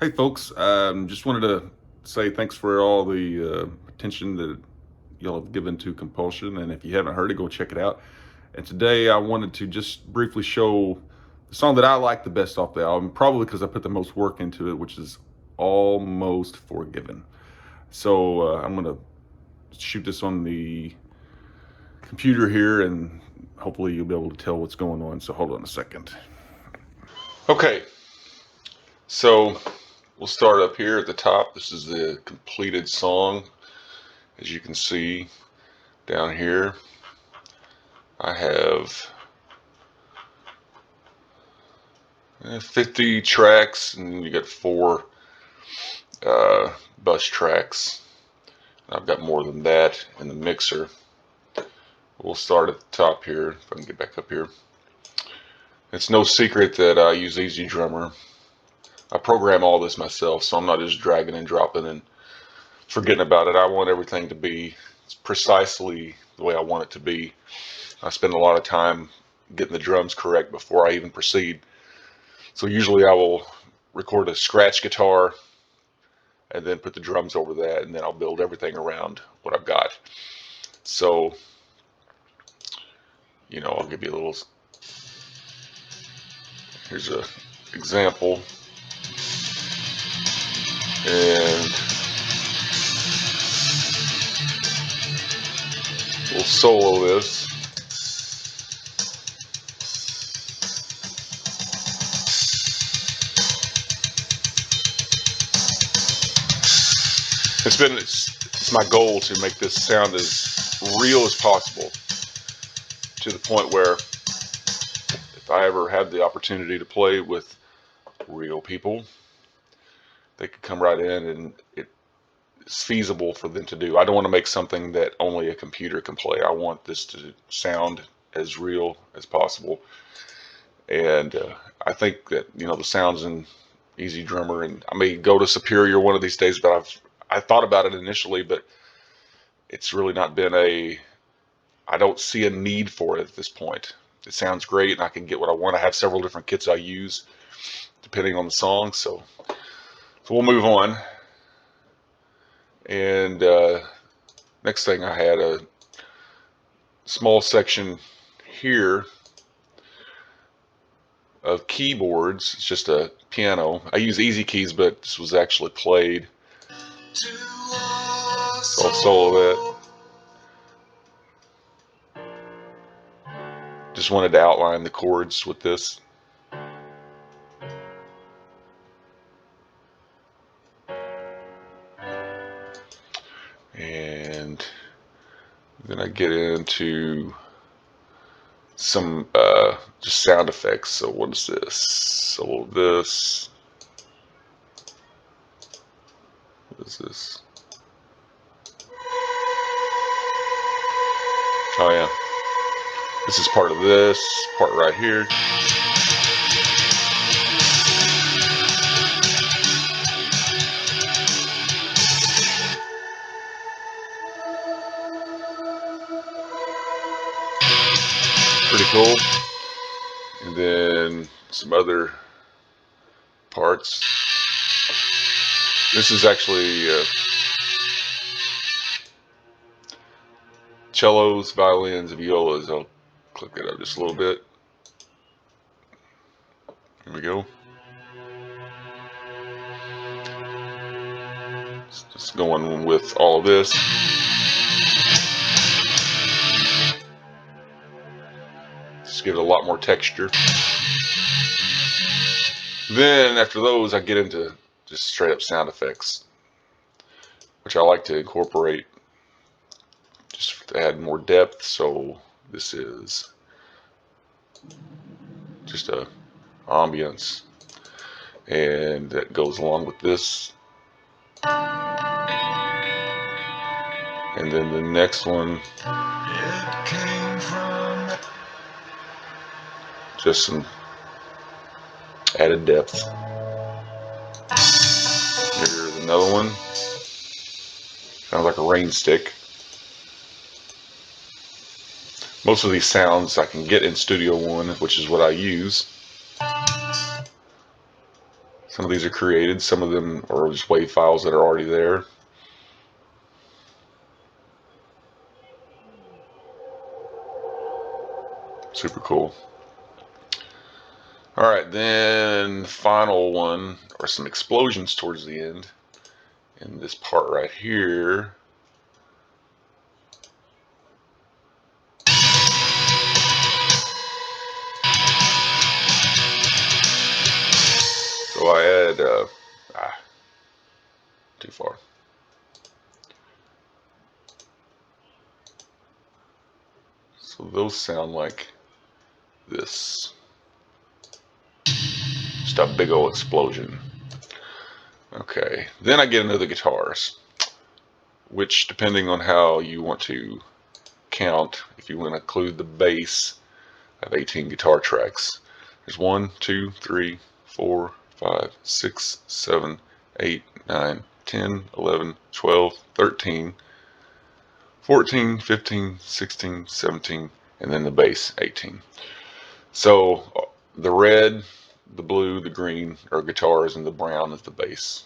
Hey folks, just wanted to say thanks for all the attention that y'all have given to Compulsion, and if you haven't heard it, go check it out. And today I wanted to just briefly show the song that I like the best off the album, probably because I put the most work into it, which is Almost Forgiven. So I'm gonna shoot this on the computer here, and hopefully you'll be able to tell what's going on. So hold on a second. Okay, so we'll start up here at the top. This is the completed song. As you can see down here, I have 50 tracks, and you got four bus tracks. I've got more than that in the mixer. We'll start at the top here, if I can get back up here. It's no secret that I use Easy Drummer. I program all this myself, so I'm not just dragging and dropping and forgetting about it. I want everything to be precisely the way I want it to be. I spend a lot of time getting the drums correct before I even proceed. So usually I will record a scratch guitar and then put the drums over that, and then I'll build everything around what I've got. So, I'll give you a little, here's a example, and we'll solo this. It's my goal to make this sound as real as possible, to the point where if I ever had the opportunity to play with real people, they could come right in and it's feasible for them to do. I don't want to make something that only a computer can play. I want this to sound as real as possible. And I think that, the sounds in Easy Drummer, and I may go to Superior one of these days, but I thought about it initially, but it's really not been I don't see a need for it at this point. It sounds great, and I can get what I want. I have several different kits I use depending on the song, so we'll move on. And next thing, I had a small section here of keyboards. It's just a piano. I use easy keys, but this was actually played. So I'll solo that. Just wanted to outline the chords with this. And then I get into some just sound effects. So what is this? Solo this. What is this? Oh yeah. This is part of this part right here. Pretty cool. And then some other parts. This is actually cellos, violins, violas. I'll click it up just a little bit. Here we go. Just going with all of this. Just give it a lot more texture. Then after those, I get into just straight up sound effects, which I like to incorporate just to add more depth. So this is just a ambience, and that goes along with this. And then the next one, just some added depth. Here's another one. Sounds like a rain stick. Most of these sounds I can get in Studio One, which is what I use. So Some of these are created, some of them are just WAV files that are already there. Super cool. Alright, then final one are some explosions towards the end. In this part right here. So I add, too far. So those sound like this. Just a big old explosion. Okay, then I get into the guitars, which depending on how you want to count, if you want to include the bass, I have 18 guitar tracks. There's 1, 2, 3, 4, 5, 6, 7, 8, 9, 10, 11, 12, 13, 14, 15, 16, 17, and then the bass, 18. So the red, the blue, the green are guitars, and the brown is the bass.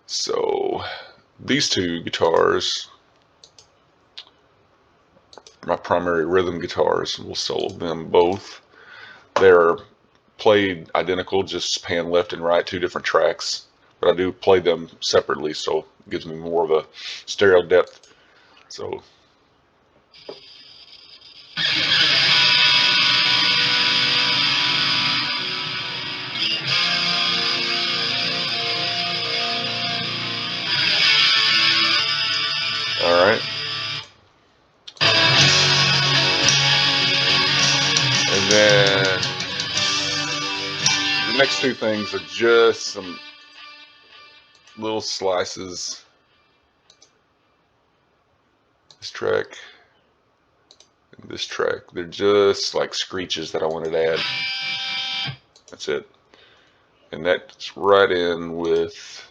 So these two guitars are my primary rhythm guitars. We'll solo them both. They're played identical, just pan left and right, two different tracks. But I do play them separately, so it gives me more of a stereo depth. So all right. And then the next two things are just some little slices. This track and this track, they're just like screeches that I wanted to add. That's it. And that's right in with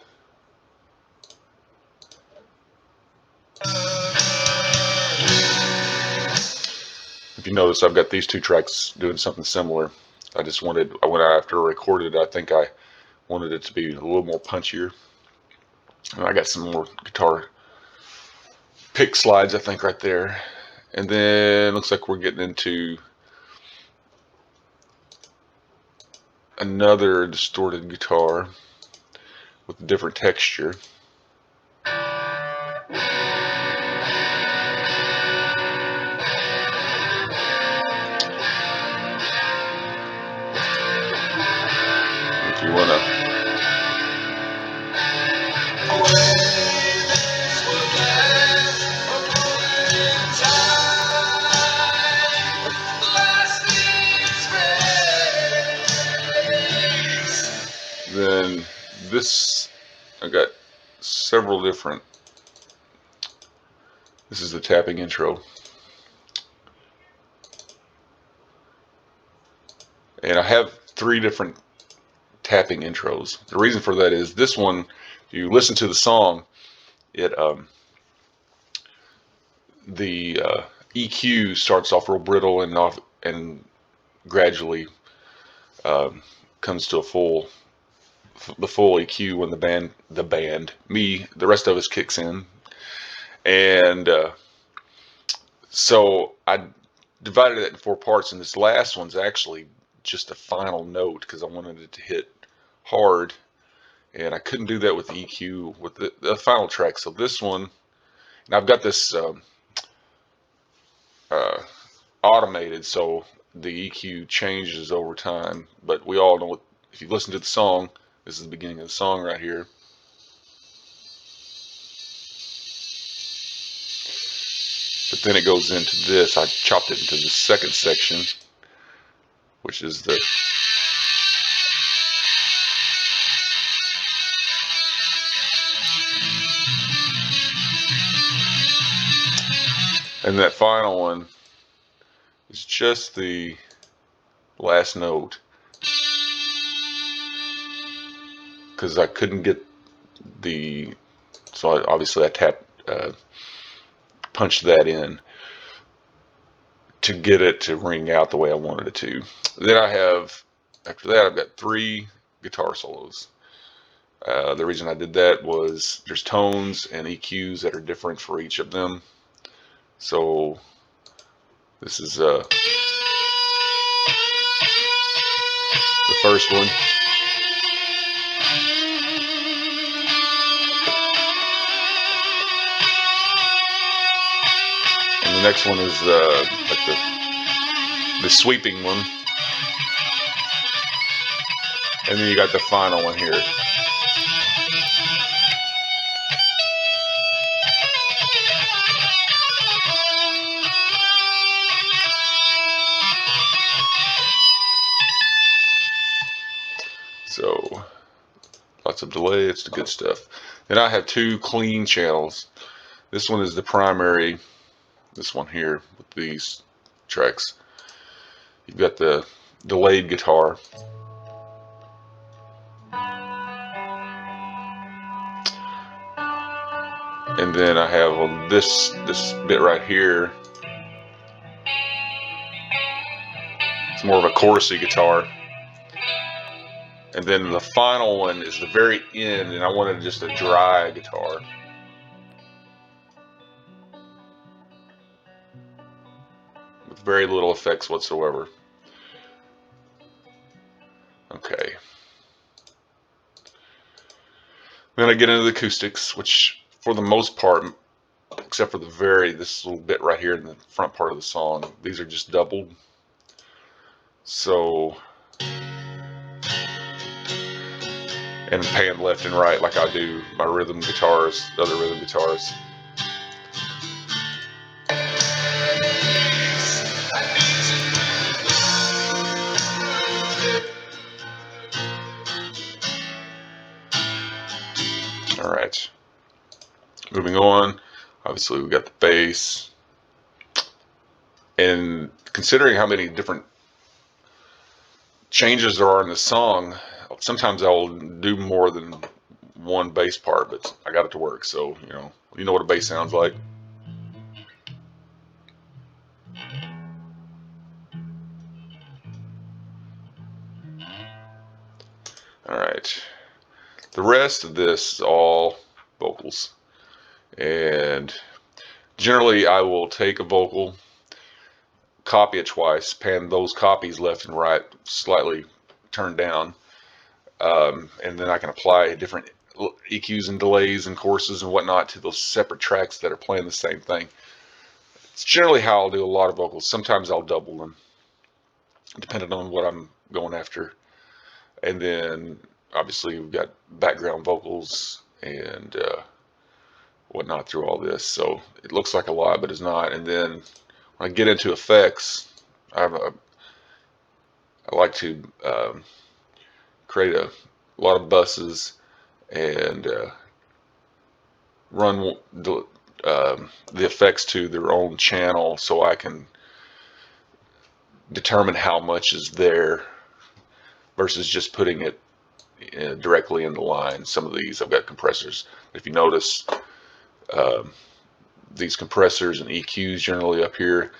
if you notice, I've got these two tracks doing something similar. I went out after I recorded it, I think I wanted it to be a little more punchier. And I got some more guitar pick slides, I think, right there. And then looks like we're getting into another distorted guitar with a different texture. If you wanna, then this, I got several different. This is the tapping intro. And I have 3 different tapping intros. The reason for that is this one, if you listen to the song, it the EQ starts off real brittle and gradually comes to the full EQ when the rest of us kicks in. And so I divided it in 4 parts, and this last one's actually just a final note because I wanted it to hit hard, and I couldn't do that with the EQ with the final track. So this one, and I've got this automated, so the EQ changes over time, but we all know if you listen to the song, this is the beginning of the song right here. But then it goes into this. I chopped it into the second section, which is the and that final one is just the last note because I couldn't get so obviously I punched that in to get it to ring out the way I wanted it to. Then after that I've got 3 guitar solos. The reason I did that was there's tones and EQs that are different for each of them. So this is the first one. And the next one is like the sweeping one. And then you got the final one here. So lots of delay, it's the good stuff. Then I have two clean channels. This one is the primary, this one here with these tracks. You've got the delayed guitar. And then I have on this bit right here, it's more of a chorusy guitar. And then the final one is the very end, and I wanted just a dry guitar. With very little effects whatsoever. Okay. Then I get into the acoustics, which for the most part, except for this little bit right here in the front part of the song, these are just doubled. So, and pan left and right like I do my rhythm guitars, the other rhythm guitars. All right. Moving on, obviously we got the bass. And considering how many different changes there are in the song, sometimes I'll do more than one bass part, but I got it to work. So, you know what a bass sounds like. All right. The rest of this is all vocals. And generally I will take a vocal, copy it twice, pan those copies left and right, slightly turned down, and then I can apply different EQs and delays and courses and whatnot to those separate tracks that are playing the same thing. It's generally how I'll do a lot of vocals. Sometimes I'll double them, depending on what I'm going after. And then obviously we've got background vocals and whatnot through all this. So it looks like a lot, but it's not. And then when I get into effects, I like to create a lot of buses and run the effects to their own channel so I can determine how much is there versus just putting it directly in the line. Some of these I've got compressors. If you notice, these compressors and EQs generally up here,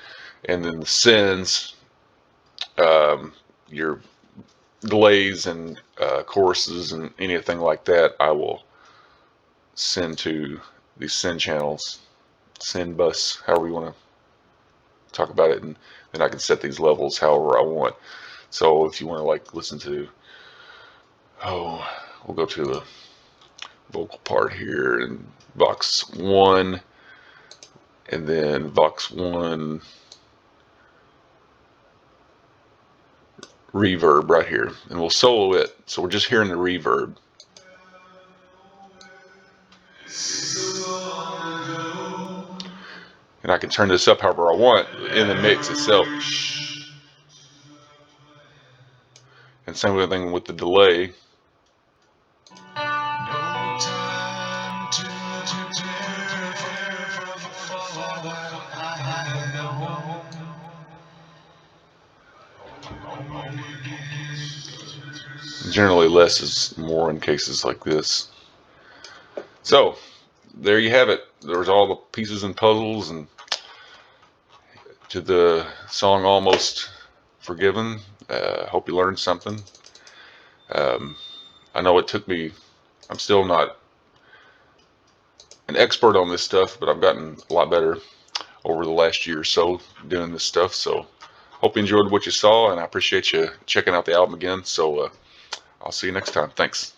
and then the sends, your delays and choruses and anything like that, I will send to these send channels, send bus, however you want to talk about it, and then I can set these levels however I want. So if you want to like listen to, we'll go to the vocal part here and Vox 1, and then Vox 1 reverb right here, and we'll solo it, so we're just hearing the reverb. And I can turn this up however I want in the mix itself. And same thing with the delay. Generally less is more in cases like this. So there you have it. There's all the pieces and puzzles and to the song Almost Forgiven. Hope you learned something. I know it took me, I'm still not an expert on this stuff, but I've gotten a lot better over the last year or so doing this stuff. So hope you enjoyed what you saw, and I appreciate you checking out the album again. So I'll see you next time. Thanks.